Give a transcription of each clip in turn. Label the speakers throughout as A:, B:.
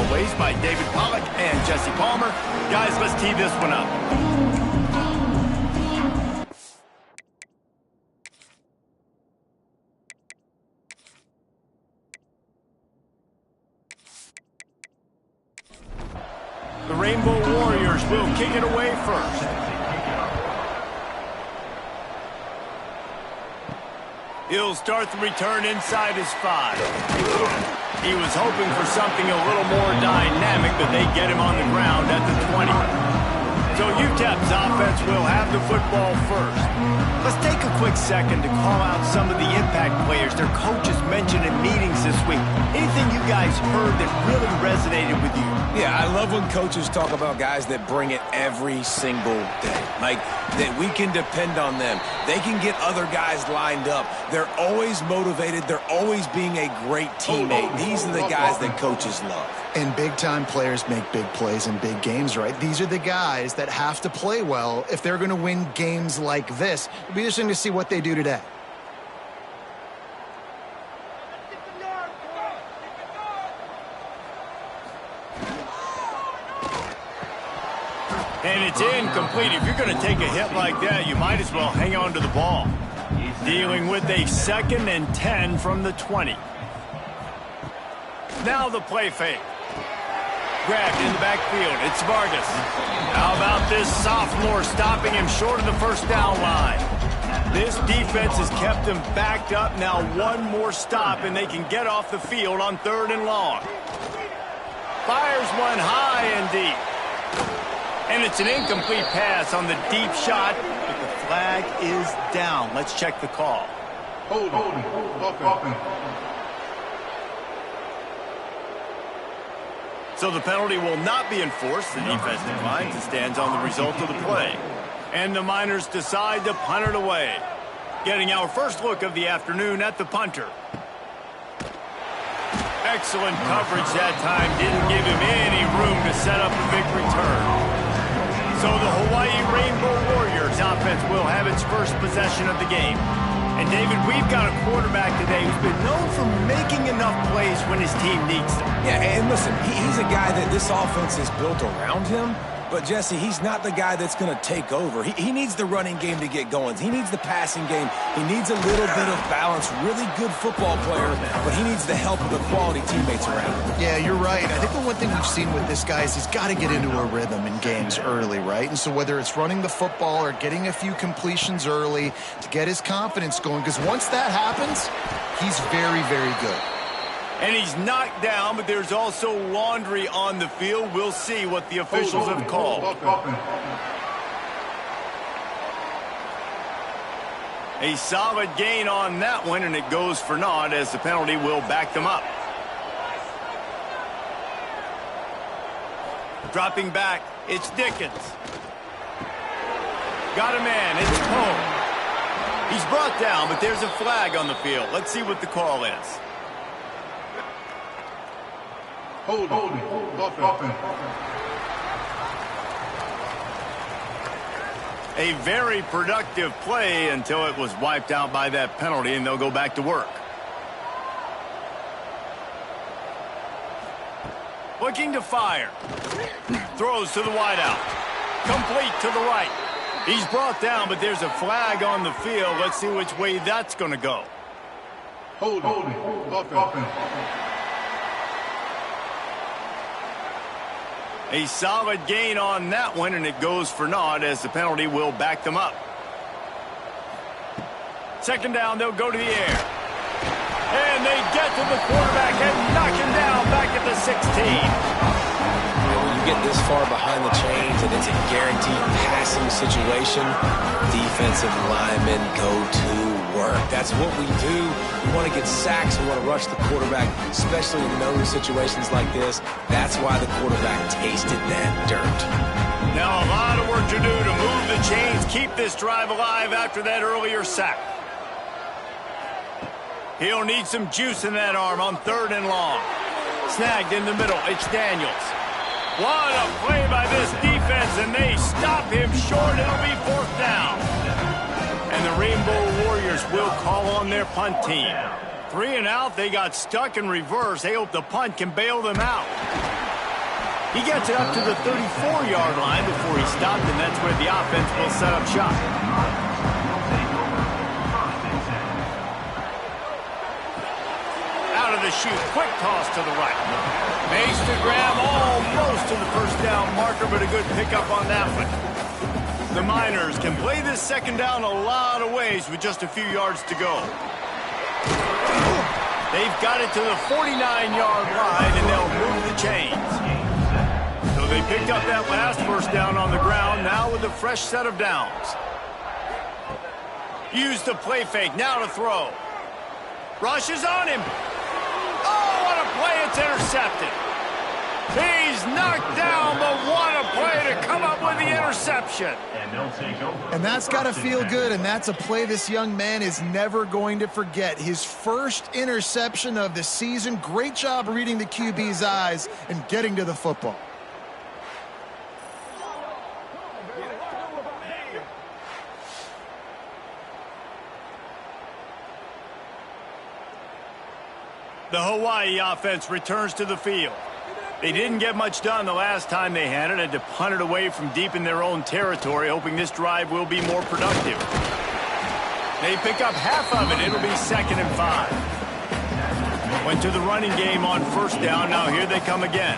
A: always, by David Pollack and Jesse Palmer. Guys, let's tee this one up. The Rainbow Warriors will kick it away first. He'll start the return inside his 5. He was hoping for something a little more dynamic, but they get him on the ground at the 20. So UTEP's offense will have the football first. Let's take a quick second to call out some of the impact players their coaches mentioned in meetings this week. Anything you guys heard that really resonated with you?
B: Yeah, I love when coaches talk about guys that bring it every single day. Like, that we can depend on them. They can get other guys lined up. They're always motivated. They're always being a great teammate. These are the guys that coaches love.
C: And big-time players make big plays in big games, right? These are the guys that have to play well if they're going to win games like this. It'll be interesting to see what they do today.
A: And it's incomplete. If you're going to take a hit like that, you might as well hang on to the ball. Dealing with a 2nd and 10 from the 20. Now the play fake. Grabbed in the backfield. It's Vargas. How about this sophomore stopping him short of the first down line? This defense has kept him backed up. Now one more stop, and they can get off the field on 3rd and long. Fires one high and deep. And it's an incomplete pass on the deep shot, but the flag is down. Let's check the call.
D: Holding.
A: So the penalty will not be enforced. The defense declines and stands on the result of the play. And the Miners decide to punt it away. Getting our first look of the afternoon at the punter. Excellent coverage that time. Didn't give him any room to set up a big return. So the Hawaii Rainbow Warriors offense will have its first possession of the game. And David, we've got a quarterback today who's been known for making enough plays when his team needs them.
B: Yeah, and listen, he's a guy that this offense is built around him. But, Jesse, he's not the guy that's going to take over. He needs the running game to get going. He needs the passing game. He needs a little bit of balance. Really good football player, but he needs the help of the quality teammates around him.
C: Yeah, you're right. I think the one thing we've seen with this guy is he's got to get into a rhythm in games early, right? And so whether it's running the football or getting a few completions early to get his confidence going, because once that happens, he's very, very good.
A: And he's knocked down, but there's also laundry on the field. We'll see what the officials have called. A solid gain on that one, and it goes for naught as the penalty will back them up. Dropping back, it's Dickens. Got a man, it's Poe. He's brought down, but there's a flag on the field. Let's see what the call is.
D: Holding.
A: A very productive play until it was wiped out by that penalty, and they'll go back to work. Looking to fire. Throws to the wideout. Complete to the right. He's brought down, but there's a flag on the field. Let's see which way that's going to go.
D: Holding.
A: A solid gain on that one, and it goes for naught as the penalty will back them up. 2nd down, they'll go to the air. And they get to the quarterback and knock him down back at the 16.
B: When you get this far behind the chains and it's a guaranteed passing situation, defensive linemen go to work. That's what we do. We want to get sacks. We want to rush the quarterback, especially in those situations like this. That's why the quarterback tasted that dirt.
A: Now a lot of work to do to move the chains, keep this drive alive after that earlier sack. He'll need some juice in that arm on 3rd and long. Snagged in the middle. It's Daniels. What a play by this defense, and they stop him short. It'll be 4th down. And the Rainbow Warriors will call on their punt team. 3 and out, they got stuck in reverse. They hope the punt can bail them out. He gets it up to the 34-yard line before he stopped, and that's where the offense will set up shop. Out of the chute, quick toss to the right. Makes the grab almost to the first down marker, but a good pickup on that one. The Miners can play this second down a lot of ways with just a few yards to go. They've got it to the 49-yard line, and they'll move the chains. So they picked up that last first down on the ground, now with a fresh set of downs. Use the play fake, now to throw. Rushes on him. Oh, what a play, it's intercepted. He's knocked down, but what a play to come up with the interception.
C: And that's got to feel good, and that's a play this young man is never going to forget. His first interception of the season. Great job reading the QB's eyes and getting to the football.
A: The Hawaii offense returns to the field. They didn't get much done the last time they had it. Had to punt it away from deep in their own territory, hoping this drive will be more productive. They pick up half of it. It'll be 2nd and 5. Went to the running game on first down. Now here they come again.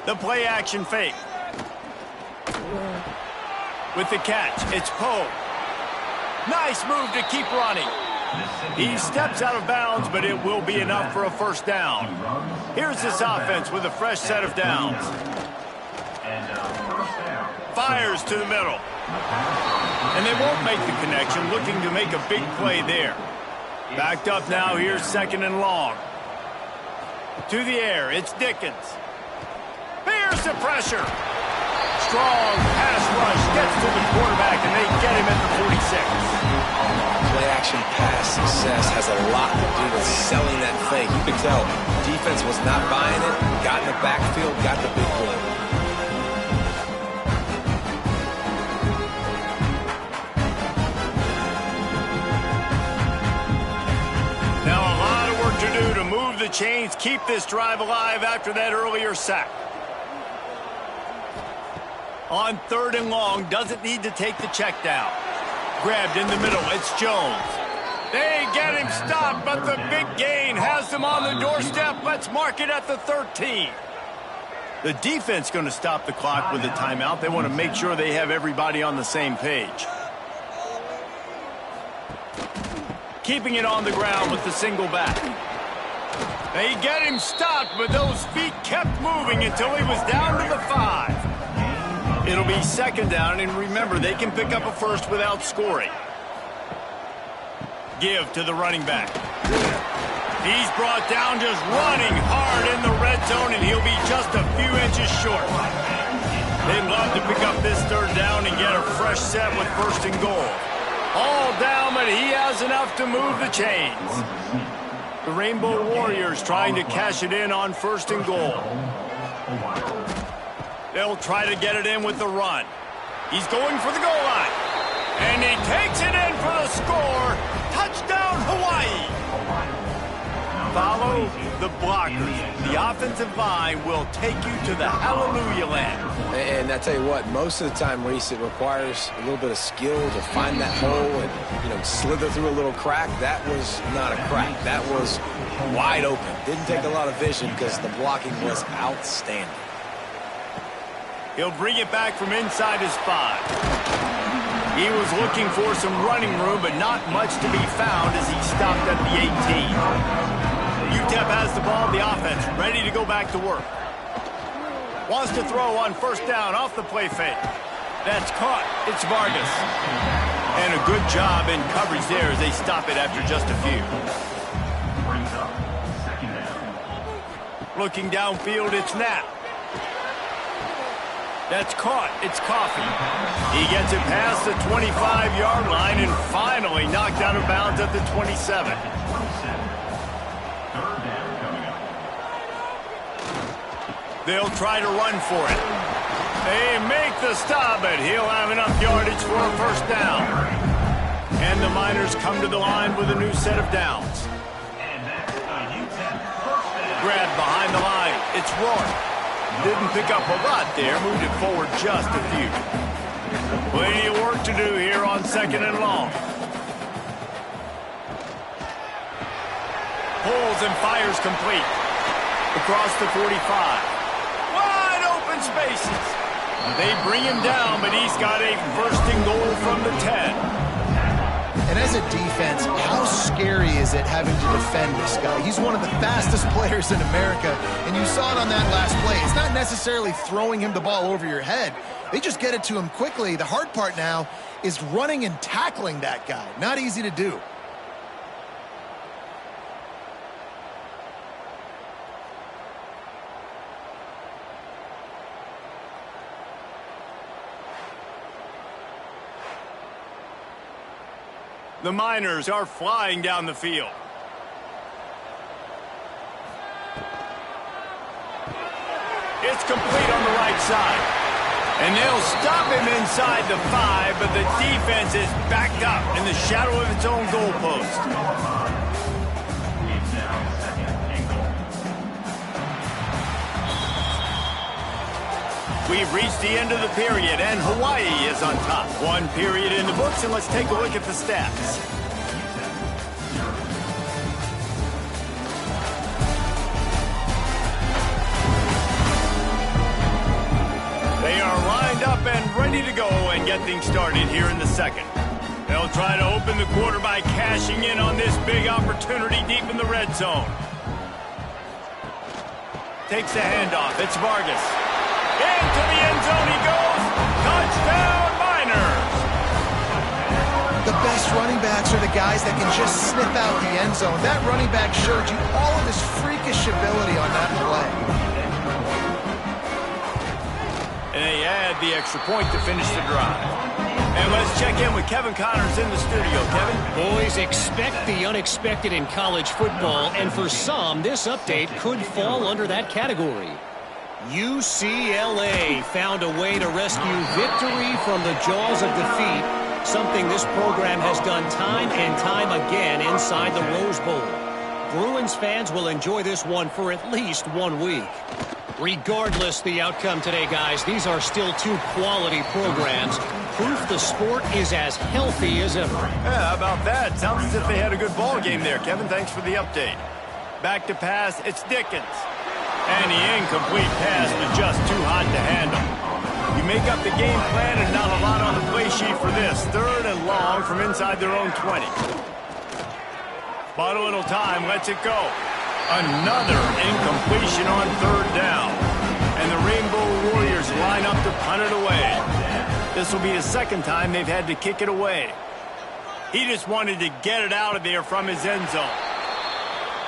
A: The play action fake. With the catch, it's Poe. Nice move to keep running. He steps out of bounds, but it will be enough for a first down. Here's this offense with a fresh set of downs. Fires to the middle. And they won't make the connection, looking to make a big play there. Backed up now, here's 2nd and long. To the air, it's Dickens. Here's the pressure. Strong pass rush gets to the quarterback, and they get him at the 46.
B: Play-action pass success has a lot to do with selling that fake. You could tell defense was not buying it, got in the backfield, got the big play.
A: Now a lot of work to do to move the chains, keep this drive alive after that earlier sack. On 3rd and long, doesn't need to take the check down. Grabbed in the middle, it's Jones. They get him stopped, but the big gain has them on the doorstep. Let's mark it at the 13. The defense going to stop the clock with a timeout. They want to make sure they have everybody on the same page. Keeping it on the ground with the single back. They get him stopped, but those feet kept moving until he was down to the 5. It'll be 2nd down, and remember, they can pick up a first without scoring. Give to the running back. He's brought down just running hard in the red zone, and he'll be just a few inches short. They'd love to pick up this 3rd down and get a fresh set with 1st and goal. All down, but he has enough to move the chains. The Rainbow Warriors trying to cash it in on 1st and goal. They'll try to get it in with the run. He's going for the goal line. And he takes it in for the score. Touchdown, Hawaii. Follow the blockers. The offensive line will take you to the hallelujah land.
B: And I tell you what, most of the time, Reese, it requires a little bit of skill to find that hole and, slither through a little crack. That was not a crack. That was wide open. Didn't take a lot of vision because the blocking was outstanding.
A: He'll bring it back from inside his 5. He was looking for some running room, but not much to be found as he stopped at the 18. UTEP has the ball, the offense, ready to go back to work. Wants to throw on 1st down off the play fake. That's caught. It's Vargas. And a good job in coverage there as they stop it after just a few. Looking downfield, it's Knapp. That's caught. It's Coffee. He gets it past the 25-yard line and finally knocked out of bounds at the 27. They'll try to run for it. They make the stop, but he'll have enough yardage for a 1st down. And the Miners come to the line with a new set of downs. grab behind the line. It's Roy. Didn't pick up a lot there. Moved it forward just a few. Plenty of work to do here on 2nd and long. Pulls and fires complete. Across the 45. Wide open spaces. They bring him down, but he's got a 1st and goal from the 10.
C: And as a defense, how scary is it having to defend this guy? He's one of the fastest players in America, and you saw it on that last play. It's not necessarily throwing him the ball over your head. They just get it to him quickly. The hard part now is running and tackling that guy. Not easy to do.
A: The Miners are flying down the field. It's complete on the right side. And they'll stop him inside the 5, but the defense is backed up in the shadow of its own goalpost. We've reached the end of the period, and Hawaii is on top. 1 period in the books, and let's take a look at the stats. They are lined up and ready to go and get things started here in the 2nd. They'll try to open the quarter by cashing in on this big opportunity deep in the red zone. Takes a handoff. It's Vargas. Into the end zone he goes. Touchdown, Miners.
C: The best running backs are the guys that can just sniff out the end zone. That running back showed you all of his freakish ability on that play.
A: And they add the extra point to finish the drive. And let's check in with Kevin Connors in the studio. Kevin?
E: Boys, expect the unexpected in college football, and for some, this update could fall under that category. UCLA found a way to rescue victory from the jaws of defeat, something this program has done time and time again inside the Rose Bowl. Bruins fans will enjoy this one for at least 1 week. Regardless the outcome today, guys, these are still 2 quality programs. Proof the sport is as healthy as ever.
A: Yeah, how about that? Sounds as if they had a good ball game there. Kevin, thanks for the update. Back to pass, it's Dickens. And the incomplete pass was just too hot to handle. You make up the game plan and not a lot on the play sheet for this. 3rd and long from inside their own 20. But a little time, lets it go. Another incompletion on 3rd down. And the Rainbow Warriors line up to punt it away. This will be the 2nd time they've had to kick it away. He just wanted to get it out of there from his end zone.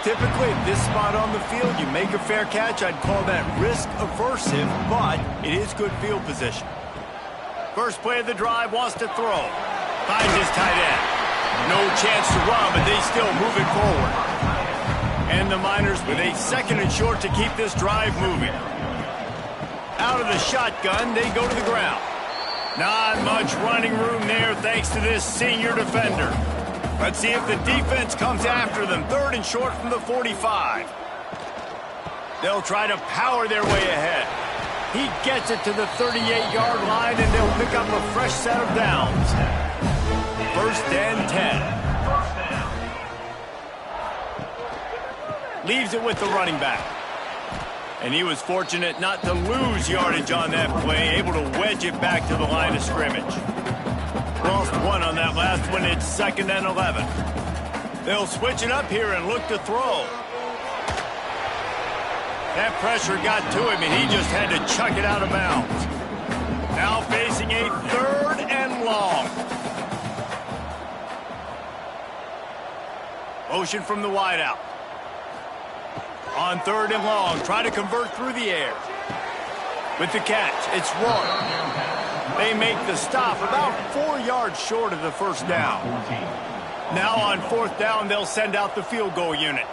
A: Typically, at this spot on the field, you make a fair catch. I'd call that risk-aversive, but it is good field position. First play of the drive, wants to throw. Finds his tight end. No chance to run, but they still move it forward. And the Miners with a 2nd and short to keep this drive moving. Out of the shotgun, they go to the ground. Not much running room there thanks to this senior defender. Let's see if the defense comes after them. 3rd and short from the 45. They'll try to power their way ahead. He gets it to the 38-yard line, and they'll pick up a fresh set of downs. 1st and 10. Leaves it with the running back. And he was fortunate not to lose yardage on that play, able to wedge it back to the line of scrimmage. Lost 1 on that last one. It's 2nd and 11. They'll switch it up here and look to throw. That pressure got to him, and he just had to chuck it out of bounds. Now facing a 3rd and long. Motion from the wideout. On 3rd and long, try to convert through the air. With the catch, it's Roy. They make the stop about 4 yards short of the 1st down. Now on 4th down, they'll send out the field goal unit.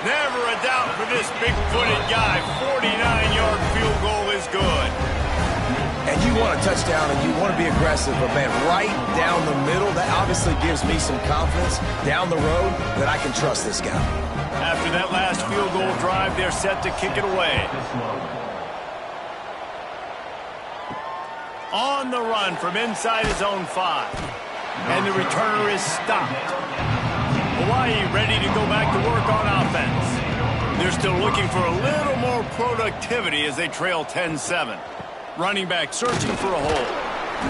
A: Never a doubt for this big-footed guy. 49-yard field goal is good.
B: and you want a touchdown and you want to be aggressive, but man, right down the middle, that obviously gives me some confidence down the road that I can trust this guy.
A: After that last field goal drive, they're set to kick it away. On the run from inside his own 5. And the returner is stopped. Hawaii ready to go back to work on offense. They're still looking for a little more productivity as they trail 10-7. Running back searching for a hole.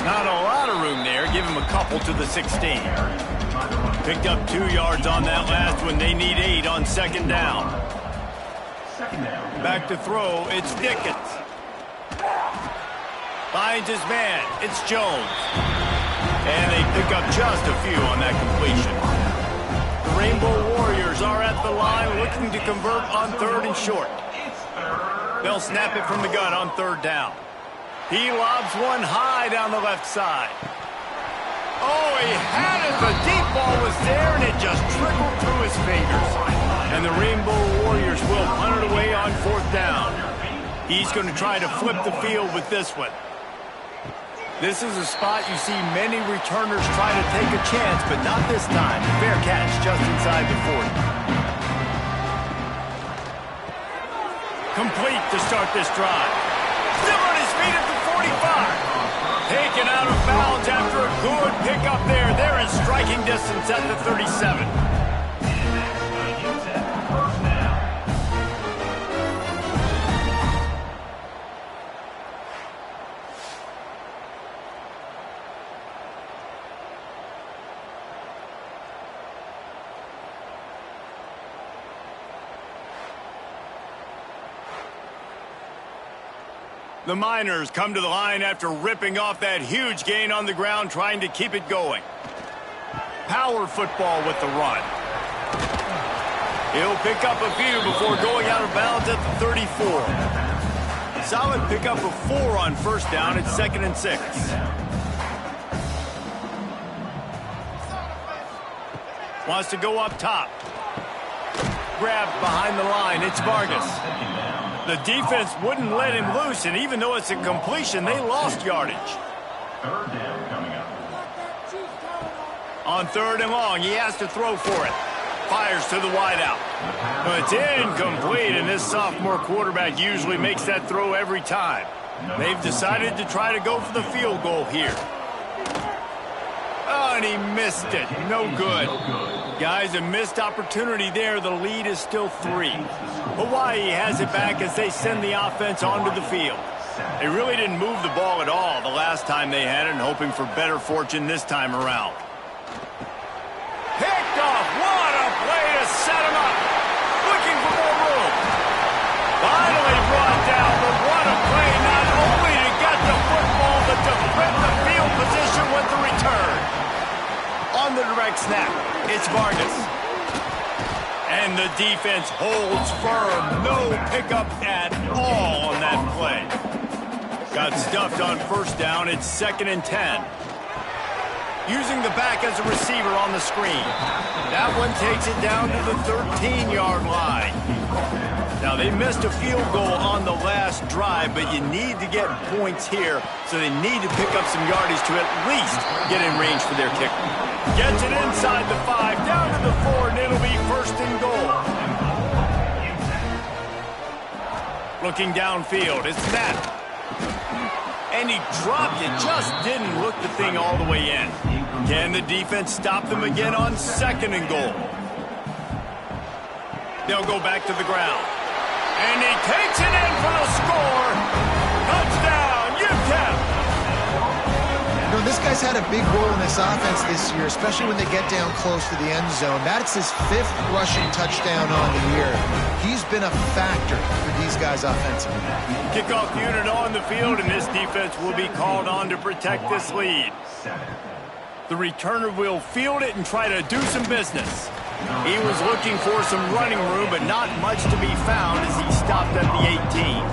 A: Not a lot of room there. Give him a couple to the 16. Picked up 2 yards on that last one. They need 8 on second down. Back to throw. It's Dickens. Finds his man. It's Jones. And they pick up just a few on that completion. The Rainbow Warriors are at the line looking to convert on 3rd and short. They'll snap it from the gun on 3rd down. He lobs one high down the left side. Oh, he had it. The deep ball was there, and it just trickled through his fingers. And the Rainbow Warriors will punt it away on 4th down. He's going to try to flip the field with this one. This is a spot you see many returners try to take a chance, but not this time. Fair catch just inside the 40. Complete to start this drive. Still on his feet at the 45. Taken out of bounds after a good pickup there. They're in striking distance at the 37. The Miners come to the line after ripping off that huge gain on the ground, trying to keep it going. Power football with the run. He'll pick up a few before going out of bounds at the 34. Solid pickup of 4 on 1st down. It's 2nd and 6. Wants to go up top. Grabbed behind the line. It's Vargas. The defense wouldn't let him loose, and even though it's a completion, they lost yardage.
D: 3rd down coming up.
A: On 3rd and long, he has to throw for it. Fires to the wideout. But it's incomplete, and this sophomore quarterback usually makes that throw every time. They've decided to try to go for the field goal here. Oh, and he missed it. No good. Guys, a missed opportunity there. The lead is still 3. Hawaii has it back as they send the offense onto the field. They really didn't move the ball at all the last time they had it, and hoping for better fortune this time around. Picked off. What a play to set him up. Looking for more room. Finally brought down, but what a play not only to get the football, but to flip the field position with the return. On the direct snap, it's Vargas. And the defense holds firm. No pickup at all on that play. Got stuffed on 1st down. It's 2nd and 10. Using the back as a receiver on the screen. That one takes it down to the 13-yard line. Now, they missed a field goal on the last drive, but you need to get points here, so they need to pick up some yardage to at least get in range for their kicker. Gets it inside the 5, down to the 4, and it'll be 1st and goal. Looking downfield, it's Matt. And he dropped it, just didn't look the thing all the way in. Can the defense stop them again on 2nd and goal? They'll go back to the ground. And he takes it in for the score. Touchdown, UTEP.
C: You know, this guy's had a big role in this offense this year, especially when they get down close to the end zone. That's his 5th rushing touchdown on the year. He's been a factor for these guys offensively.
A: Kickoff unit on the field, and this defense will be called on to protect this lead. The returner will field it and try to do some business. He was looking for some running room, but not much to be found as he stopped at the 18.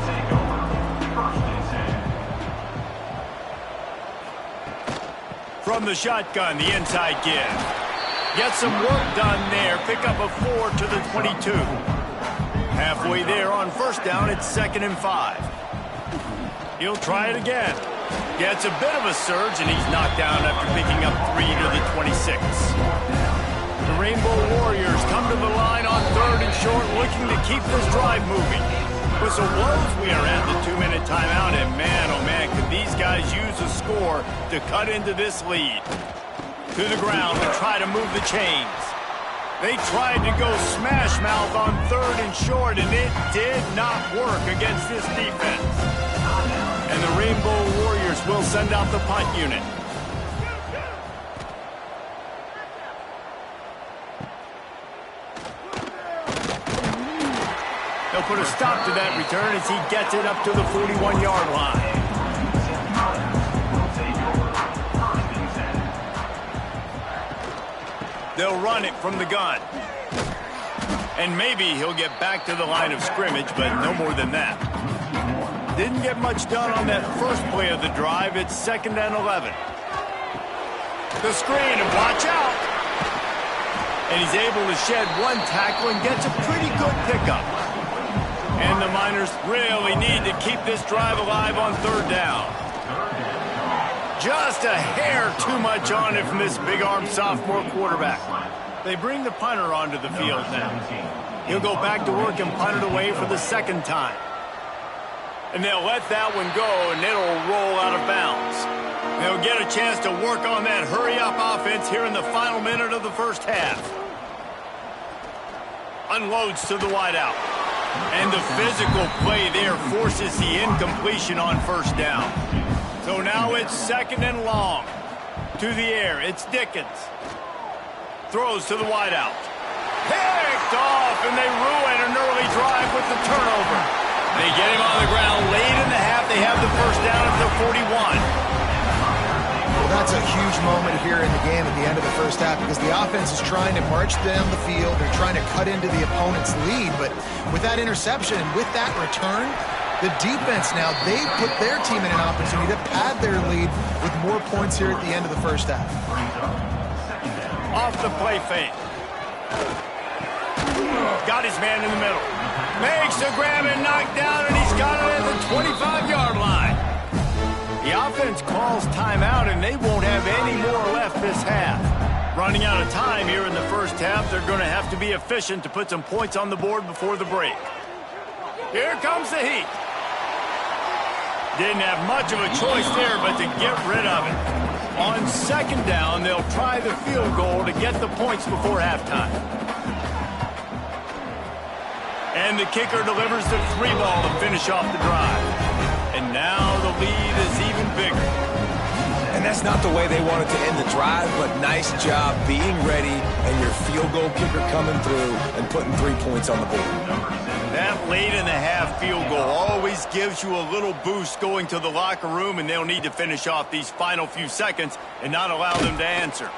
A: From the shotgun, the inside give. Get some work done there. Pick up a 4 to the 22. Halfway there on 1st down, it's 2nd and 5. He'll try it again. Yeah, it's a bit of a surge, and he's knocked down after picking up 3 to the 26. The Rainbow Warriors come to the line on 3rd and short, looking to keep this drive moving. Whistle blows, we are at the 2-minute timeout, and man, oh man, can these guys use a score to cut into this lead. To the ground to try to move the chains. They tried to go smash mouth on 3rd and short, and it did not work against this defense. And the Rainbow Warriors will send out the punt unit. They'll put a stop to that return as he gets it up to the 41-yard line. They'll run it from the gun. And maybe he'll get back to the line of scrimmage, but no more than that. Didn't get much done on that first play of the drive. It's 2nd and 11. The screen, and watch out. And he's able to shed one tackle and gets a pretty good pickup. And the Miners really need to keep this drive alive on 3rd down. Just a hair too much on it from this big-armed sophomore quarterback. They bring the punter onto the field now. He'll go back to work and punt it away for the 2nd time. And they'll let that one go, and it'll roll out of bounds. They'll get a chance to work on that hurry-up offense here in the final minute of the first half. Unloads to the wideout. And the physical play there forces the incompletion on 1st down. So now it's 2nd and long. To the air, it's Dickens. Throws to the wideout. Picked off, and they ruin an early drive with the turnover. They get him on the ground late in the half. They have the 1st down at the 41.
C: Well, that's a huge moment here in the game at the end of the first half because the offense is trying to march down the field. They're trying to cut into the opponent's lead, but with that interception and with that return, the defense now, they put their team in an opportunity to pad their lead with more points here at the end of the first half.
A: Off the play fake. Got his man in the middle. Makes a grab and knocked down, and he's got it at the 25-yard line. The offense calls timeout, and they won't have any more left this half. Running out of time here in the first half, they're going to have to be efficient to put some points on the board before the break. Here comes the heat. Didn't have much of a choice there but to get rid of it. On 2nd down, they'll try the field goal to get the points before halftime. And the kicker delivers the 3 ball to finish off the drive. And now the lead is even bigger.
B: And that's not the way they wanted to end the drive, but nice job being ready and your field goal kicker coming through and putting 3 points on the board.
A: That late in the half field goal always gives you a little boost going to the locker room, and they'll need to finish off these final few seconds and not allow them to answer.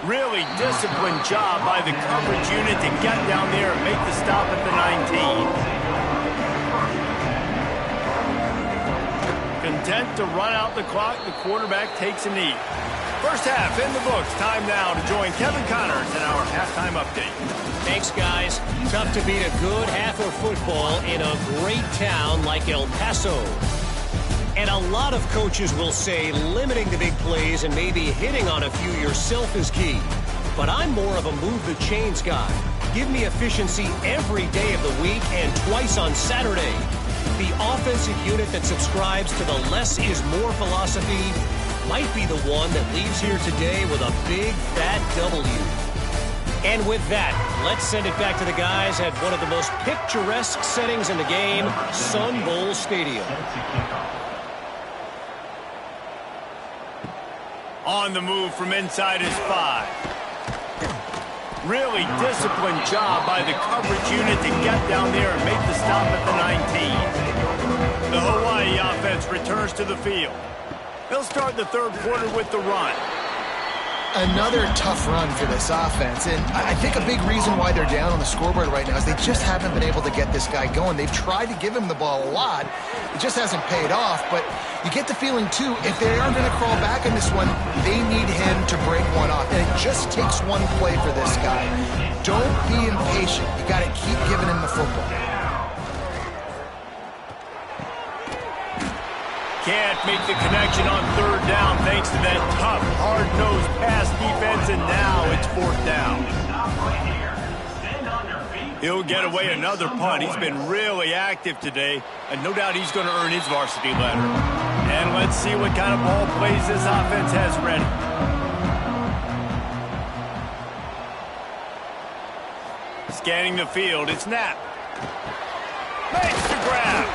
A: Really disciplined job by the coverage unit to get down there and make the stop at the 19. Content to run out the clock, the quarterback takes a knee. First half in the books. Time now to join Kevin Connors in our halftime update.
E: Thanks, guys. Tough to beat a good half of football in a great town like El Paso. And a lot of coaches will say limiting the big plays and maybe hitting on a few yourself is key. But I'm more of a move the chains guy. Give me efficiency every day of the week and twice on Saturday. The offensive unit that subscribes to the less is more philosophy might be the one that leaves here today with a big, fat W. And with that, let's send it back to the guys at one of the most picturesque settings in the game, Sun Bowl Stadium.
A: On the move from inside his 5. Really disciplined job by the coverage unit to get down there and make the stop at the 19. The Hawaii offense returns to the field. They'll start the 3rd quarter with the run.
C: Another tough run for this offense, and I think a big reason why they're down on the scoreboard right now is they just haven't been able to get this guy going. They've tried to give him the ball a lot. It just hasn't paid off, but you get the feeling, too, if they are going to crawl back in this one, they need him to break one off, and it just takes one play for this guy. Don't be impatient. You got to keep giving him the football.
A: can't make the connection on third down thanks to that tough, hard-nosed pass defense, and now it's fourth down. He'll get away another punt. He's been really active today, and no doubt he's going to earn his varsity letter. And let's see what kind of ball plays this offense has ready. Scanning the field, it's Knapp. Makes the grab.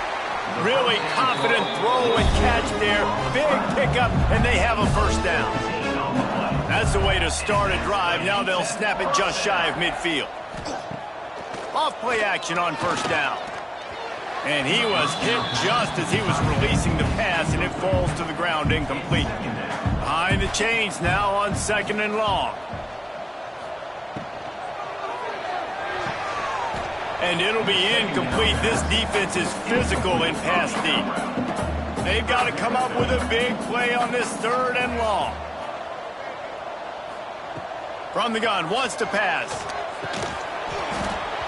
A: Really confident throw and catch there. Big pickup, and they have a first down. That's the way to start a drive. Now they'll snap it just shy of midfield. Off play action on first down. And he was hit just as he was releasing the pass, and it falls to the ground incomplete. Behind the chains now on second and long. And it'll be incomplete. This defense is physical in pass deep. They've got to come up with a big play on this third and long. From the gun, wants to pass.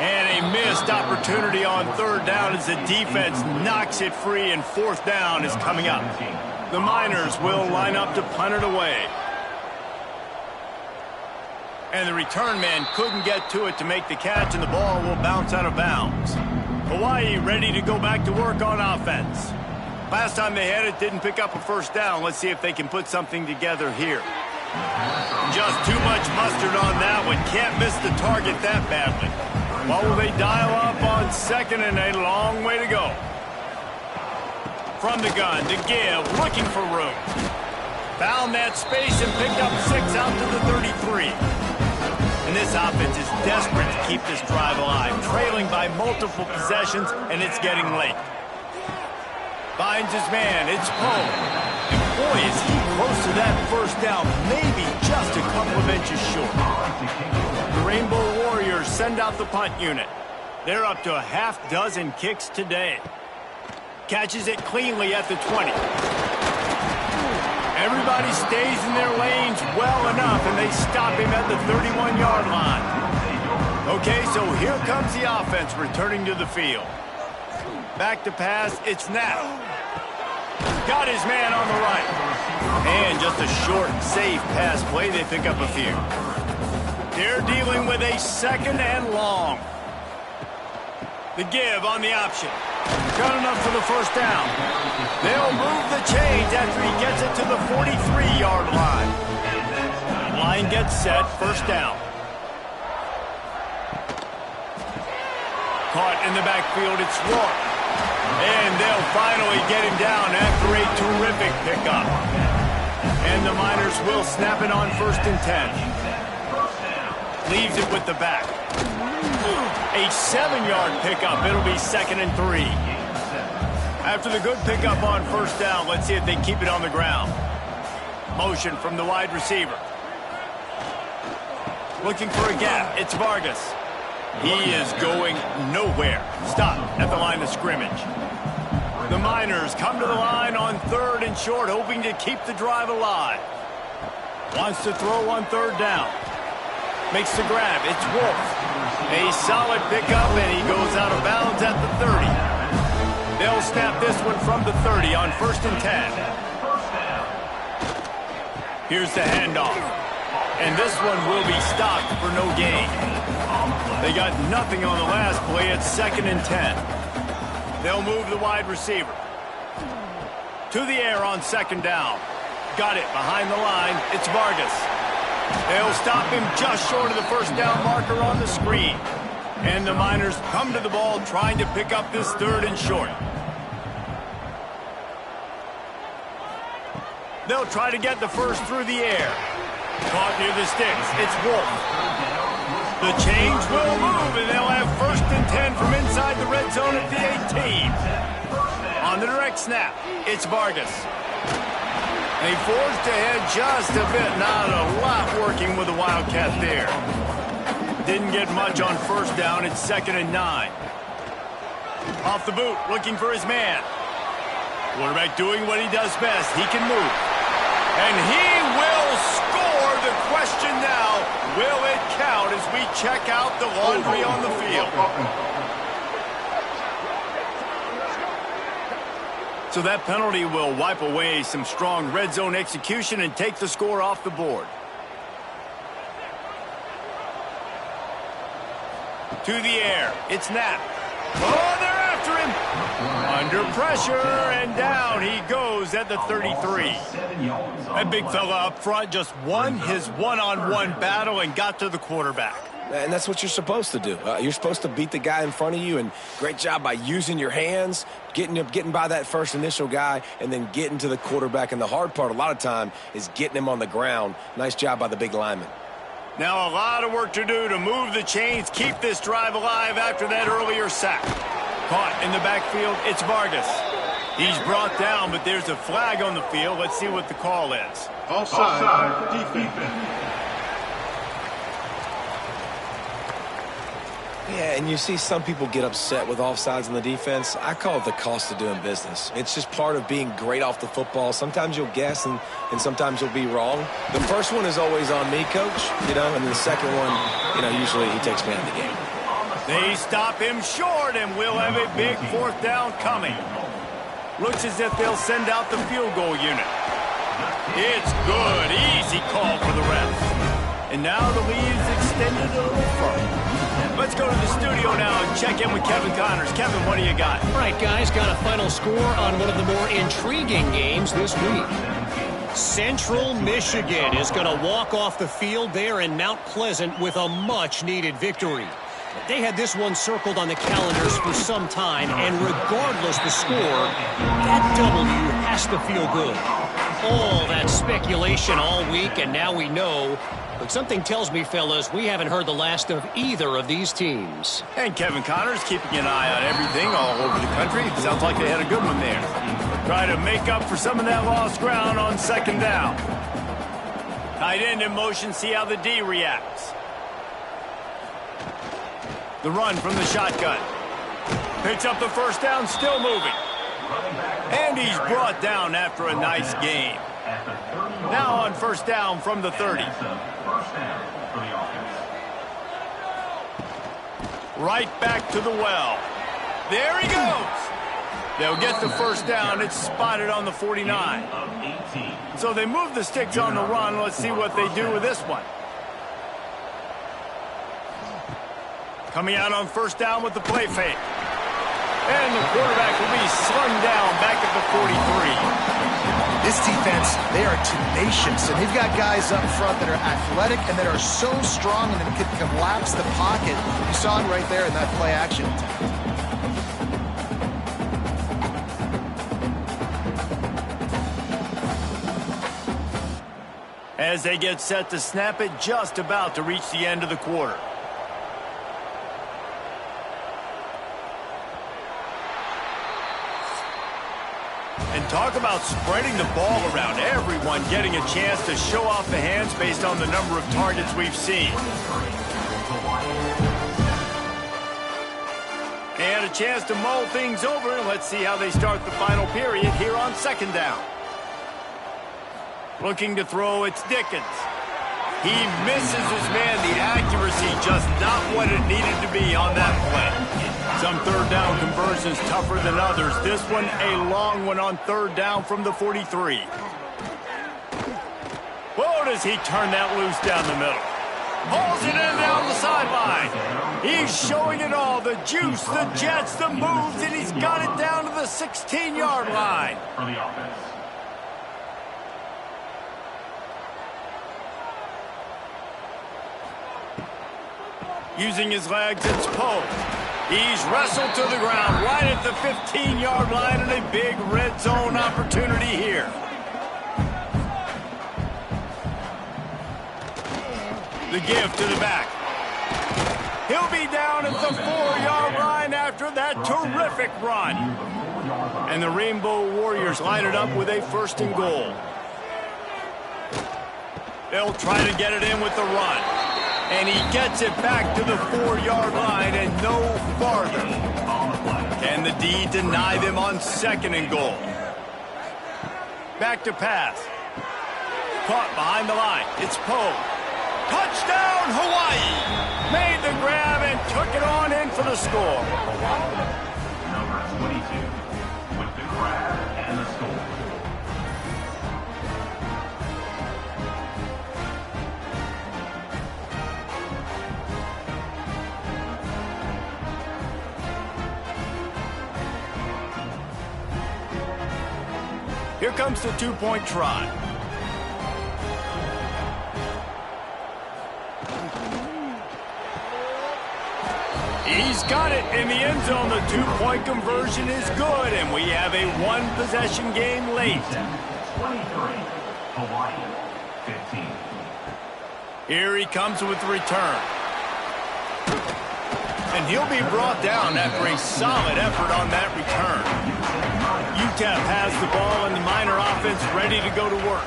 A: And a missed opportunity on third down as the defense knocks it free, and fourth down is coming up. The Miners will line up to punt it away. And the return man couldn't get to it to make the catch, and the ball will bounce out of bounds. Hawaii ready to go back to work on offense. Last time they had it, didn't pick up a first down. Let's see if they can put something together here. Just too much mustard on that one. Can't miss the target that badly. What will they dial up on second and a long way to go? From the gun to give, looking for room. Found that space and picked up 6 out to the 33. And this offense is desperate to keep this drive alive, trailing by multiple possessions, and it's getting late. Finds his man, it's Poe. And boy, is he close to that first down, maybe just a couple of inches short. The Rainbow Warriors send out the punt unit. They're up to a half dozen kicks today. Catches it cleanly at the 20. Everybody stays in their lanes well enough, and they stop him at the 31-yard line. Okay, so here comes the offense returning to the field. Back to pass, it's Knapp. Got his man on the right. And just a short, safe pass play. They pick up a few. They're dealing with a second and long. The give on the option. Got enough for the first down. They'll move the chains after he gets it to the 43-yard line. Line gets set, first down. Caught in the backfield, it's Rourke. And they'll finally get him down after a terrific pickup. And the Miners will snap it on 1st and 10. Leaves it with the back. A 7-yard pickup. It'll be 2nd and 3. After the good pickup on first down, let's see if they keep it on the ground. Motion from the wide receiver. Looking for a gap. It's Vargas. He is going nowhere. Stop at the line of scrimmage. The Miners come to the line on 3rd and short, hoping to keep the drive alive. Wants to throw on 3rd down. Makes the grab. It's Wolf. A solid pickup, and he goes out of bounds at the 30. They'll snap this one from the 30 on 1st and 10. Here's the handoff. And this one will be stopped for no gain. They got nothing on the last play. It's 2nd and 10. They'll move the wide receiver. To the air on 2nd down. Got it behind the line. It's Vargas. They'll stop him just short of the first down marker on the screen. And the Miners come to the ball trying to pick up this 3rd and short. They'll try to get the first through the air. Caught near the sticks. It's Wolf. The chains will move, and they'll have 1st and 10 from inside the red zone at the 18. On the direct snap, it's Vargas. They forged ahead just a bit. Not a lot working with the Wildcat there. Didn't get much on first down. It's 2nd and 9. Off the boot, looking for his man. Quarterback doing what he does best. He can move. And he will score. The question now, will it count as we check out the laundry on the field? So that penalty will wipe away some strong red zone execution and take the score off the board. To the air. It's Knapp. Oh, they're after him. Under pressure, and down he goes at the 33. That big fella up front just won his one-on-one battle and got to the quarterback.
B: And that's what you're supposed to do. You're supposed to beat the guy in front of you, and great job by using your hands, getting by that first initial guy, and then getting to the quarterback. And the hard part a lot of time is getting him on the ground. Nice job by the big lineman.
A: Now a lot of work to do to move the chains, keep this drive alive after that earlier sack. Caught in the backfield, it's Vargas. He's brought down, but there's a flag on the field. Let's see what the call is.
D: Offside, defense.
B: Yeah, and you see some people get upset with offsides in the defense. I call it the cost of doing business. It's just part of being great off the football. Sometimes you'll guess, and sometimes you'll be wrong. The first one is always on me, Coach, and then the second one, usually he takes me out of the game.
A: They stop him short, and we'll have a big fourth down coming. Looks as if they'll send out the field goal unit. It's good. Easy call for the refs. And now the lead is extended a little further. Let's go to the studio now and check in with Kevin Connors. Kevin, what do you got?
E: All right, guys, got a final score on one of the more intriguing games this week. Central Michigan is going to walk off the field there in Mount Pleasant with a much-needed victory. They had this one circled on the calendars for some time, and regardless the score, that W has to feel good. All that speculation all week, and now we know. But something tells me, fellas, we haven't heard the last of either of these teams.
A: And Kevin Connors keeping an eye on everything all over the country. Sounds like they had a good one there. Try to make up for some of that lost ground on second down. Tight end in motion, see how the D reacts. The run from the shotgun. Picks up the first down, still moving. And he's brought down after a nice game. Now on first down from the 30. Right back to the well. There he goes. They'll get the first down. It's spotted on the 49. So they move the sticks on the run. Let's see what they do with this one. Coming out on first down with the play fake. And the quarterback will be slung down back at the 43.
C: This defense, they are tenacious, and they've got guys up front that are athletic and that are so strong and that can collapse the pocket. You saw it right there in that play action.
A: As they get set to snap it, just about to reach the end of the quarter. And talk about spreading the ball around. Everyone getting a chance to show off the hands based on the number of targets we've seen. And a chance to mull things over. Let's see how they start the final period here on second down. Looking to throw, it's Dickens. He misses his man. The accuracy just not what it needed to be on that play. Some third down conversions tougher than others. This one a long one on third down from the 43. Whoa, does he turn that loose down the middle. Hauls it in down the sideline. He's showing it all. The juice, the jets, the moves, and he's got it down to the 16-yard line.
D: For the offense.
A: Using his legs, it's Poe. He's wrestled to the ground right at the 15-yard line and a big red zone opportunity here. The give to the back. He'll be down at the 4-yard line after that terrific run. And the Rainbow Warriors line it up with a first and goal. They'll try to get it in with the run. And he gets it back to the 4-yard line and no farther. Can the D deny them on second and goal? Back to pass. Caught behind the line. It's Poe. Touchdown, Hawaii! Made the grab and took it on in for the score.
D: Number 22 with the grab and
A: Here comes the two-point try. He's got it in the end zone. The two-point conversion is good, and we have a one-possession game late.
D: 23, Hawaii, 15.
A: Here he comes with the return. And he'll be brought down after a solid effort on that return. UTEP has the ball and the Miner offense ready to go to work.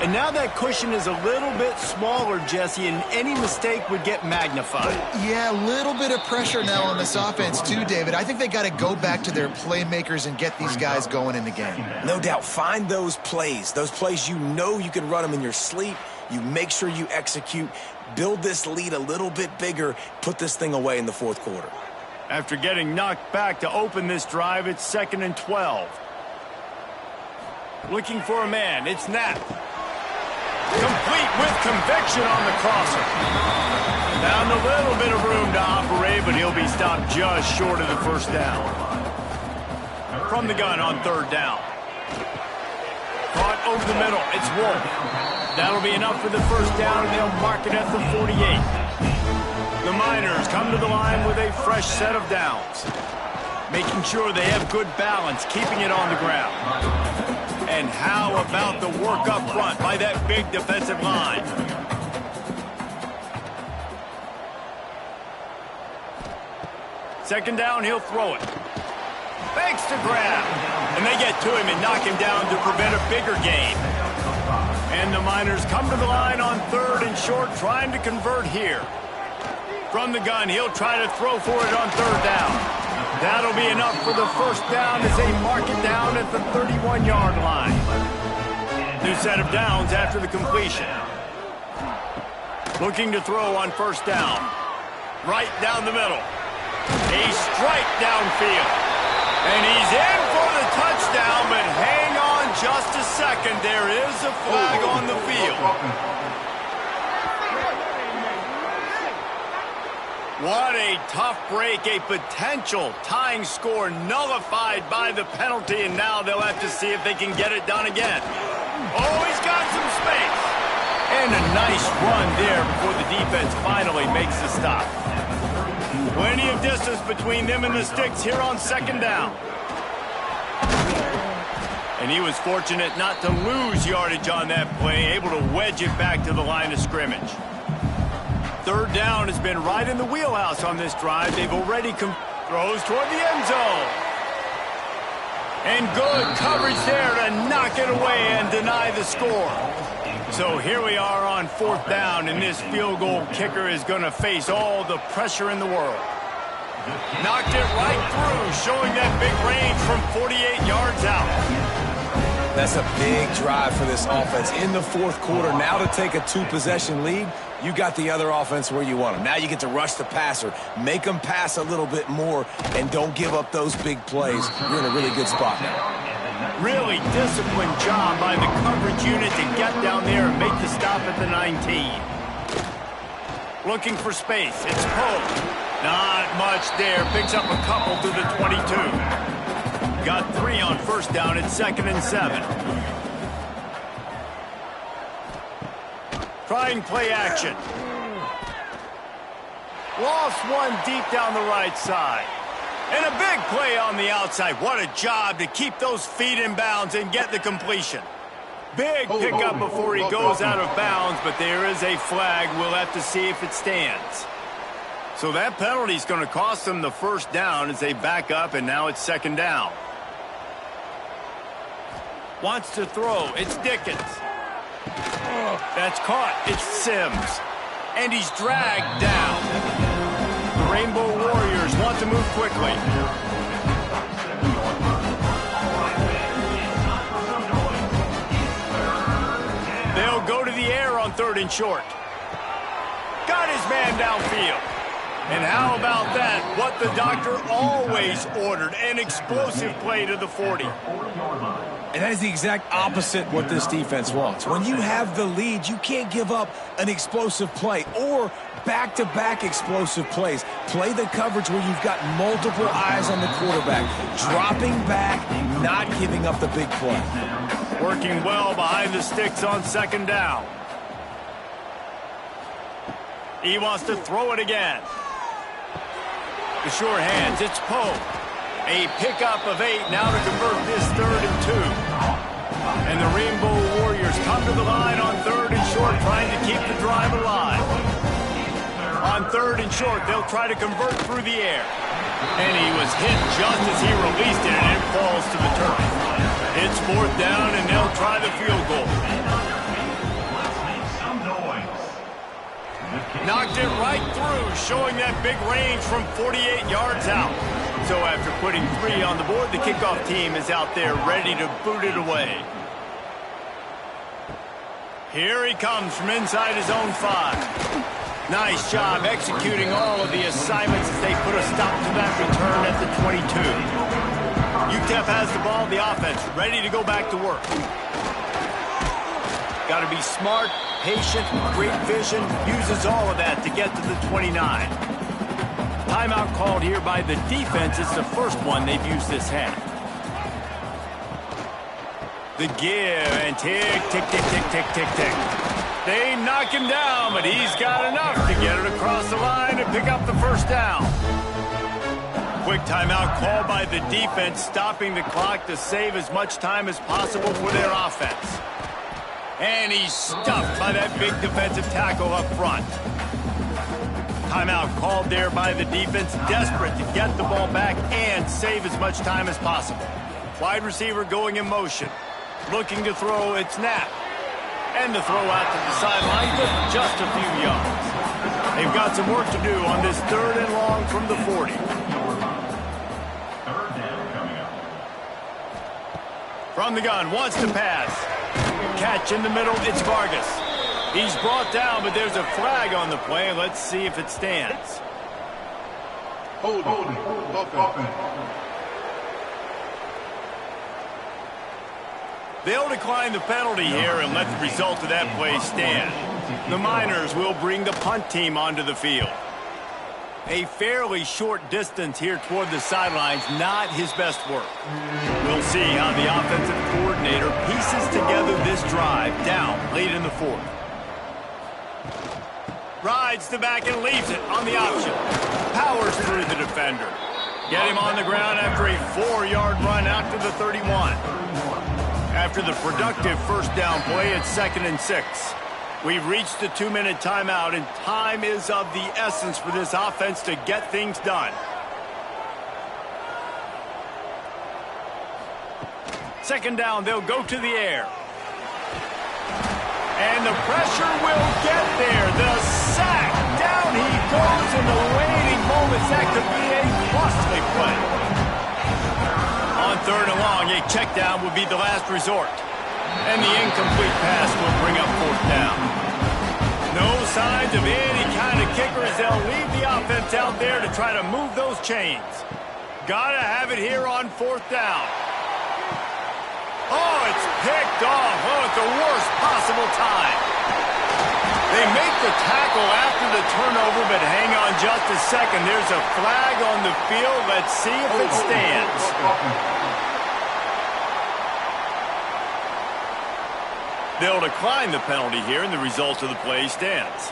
A: And now that cushion is a little bit smaller, Jesse, and any mistake would get magnified.
C: Yeah, a little bit of pressure now on this offense too, David. I think they got to go back to their playmakers and get these guys going in the game.
B: No doubt. Find those plays you know you can run them in your sleep. You make sure you execute. Build this lead a little bit bigger. Put this thing away in the fourth quarter.
A: After getting knocked back to open this drive, it's 2nd and 12. Looking for a man. It's Knapp. Complete with conviction on the crosser. Found a little bit of room to operate, but he'll be stopped just short of the first down. From the gun on 3rd down. Caught over the middle. It's Wolf. That'll be enough for the first down, and they'll mark it at the 48. The Miners come to the line with a fresh set of downs. Making sure they have good balance, keeping it on the ground. And how about the work up front by that big defensive line? Second down, he'll throw it. Fakes to grab. And they get to him and knock him down to prevent a bigger gain. And the Miners come to the line on 3rd and short, trying to convert here. From the gun, he'll try to throw for it on 3rd down. That'll be enough for the first down as they mark it down at the 31-yard line. New set of downs after the completion. Looking to throw on 1st down. Right down the middle. A strike downfield. And he's in for the touchdown, but hang on just a second. There is a flag on the field. What a tough break, a potential tying score nullified by the penalty, and now they'll have to see if they can get it done again. Oh, he's got some space. And a nice run there before the defense finally makes the stop. Plenty of distance between them and the sticks here on 2nd down. And he was fortunate not to lose yardage on that play, able to wedge it back to the line of scrimmage. 3rd down has been right in the wheelhouse on this drive. They've already throws toward the end zone. And good coverage there to knock it away and deny the score. So here we are on 4th down, and this field goal kicker is going to face all the pressure in the world. Knocked it right through, showing that big range from 48 yards out.
B: That's a big drive for this offense in the fourth quarter. Now to take a 2-possession lead, you got the other offense where you want them. Now you get to rush the passer, make them pass a little bit more, and don't give up those big plays. You're in a really good spot now.
A: Really disciplined job by the coverage unit to get down there and make the stop at the 19. Looking for space. It's Pope. Not much there. Picks up a couple to the 22. Got 3 on 1st down at 2nd and 7. Trying play action. Lost one deep down the right side. And a big play on the outside. What a job to keep those feet in bounds and get the completion. Big pickup before he goes out of bounds, but there is a flag. We'll have to see if it stands. So that penalty is going to cost them the first down as they back up, and now it's 2nd down. Wants to throw. It's Dickens. That's caught. It's Sims. And he's dragged down. The Rainbow Warriors want to move quickly. They'll go to the air on 3rd and short. Got his man downfield. And how about that? What the doctor always ordered, an explosive play to the 40.
B: And that is the exact opposite what this defense wants. When you have the lead, you can't give up an explosive play or back-to-back explosive plays. Play the coverage where you've got multiple eyes on the quarterback, dropping back, not giving up the big play.
A: Working well behind the sticks on second down. He wants to throw it again. The sure hands, it's Poe. A pickup of 8 now to convert this 3rd and 2. And the Rainbow Warriors come to the line on 3rd and short, trying to keep the drive alive. On 3rd and short, they'll try to convert through the air. And he was hit just as he released it, and it falls to the turf. It's 4th down, and they'll try the field goal. Knocked it right through, showing that big range from 48 yards out. So after putting 3 on the board, the kickoff team is out there ready to boot it away. Here he comes from inside his own 5. Nice job executing all of the assignments as they put a stop to that return at the 22. UTEP has the ball, the offense ready to go back to work. Got to be smart, patient, great vision, uses all of that to get to the 29. Timeout called here by the defense. It's the first one they've used this half. The give and tick, tick, tick, tick, tick, tick, tick. They knock him down, but he's got enough to get it across the line and pick up the first down. Quick timeout called by the defense, stopping the clock to save as much time as possible for their offense. And he's stuffed by that big defensive tackle up front. Timeout called there by the defense, desperate to get the ball back and save as much time as possible. Wide receiver going in motion, looking to throw, it's Knapp. And the throw out to the sideline, but just a few yards. They've got some work to do on this 3rd and long from the 40.
D: 3rd down coming up.
A: From the gun, wants to pass. Catch in the middle, it's Vargas. He's brought down, but there's a flag on the play. Let's see if it stands.
D: Hold it.
A: They'll decline the penalty here and let the result of that play stand. The Miners will bring the punt team onto the field. A fairly short distance here toward the sidelines, not his best work. We'll see how the offensive coordinator pieces together this drive down late in the 4th. Rides the back and leaves it on the option. Powers through the defender. Get him on the ground after a 4-yard run out to the 31. After the productive first down play, it's 2nd and 6. We've reached the 2-minute timeout, and time is of the essence for this offense to get things done. Second down, they'll go to the air. And the pressure will get there. The sack. Down he goes in the waiting moments. That could be a costly play. On 3rd and long, a check down would be the last resort. And the incomplete pass will bring up 4th down. No signs of any kind of kickers. They'll leave the offense out there to try to move those chains. Gotta have it here on 4th down. Oh, it's picked off. Oh, at the worst possible time. They make the tackle after the turnover, but hang on just a second. There's a flag on the field. Let's see if it stands. They'll decline the penalty here, and the result of the play stands.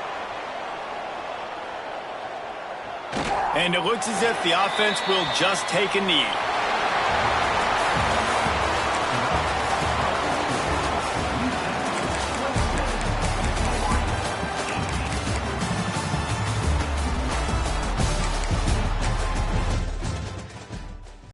A: And it looks as if the offense will just take a knee.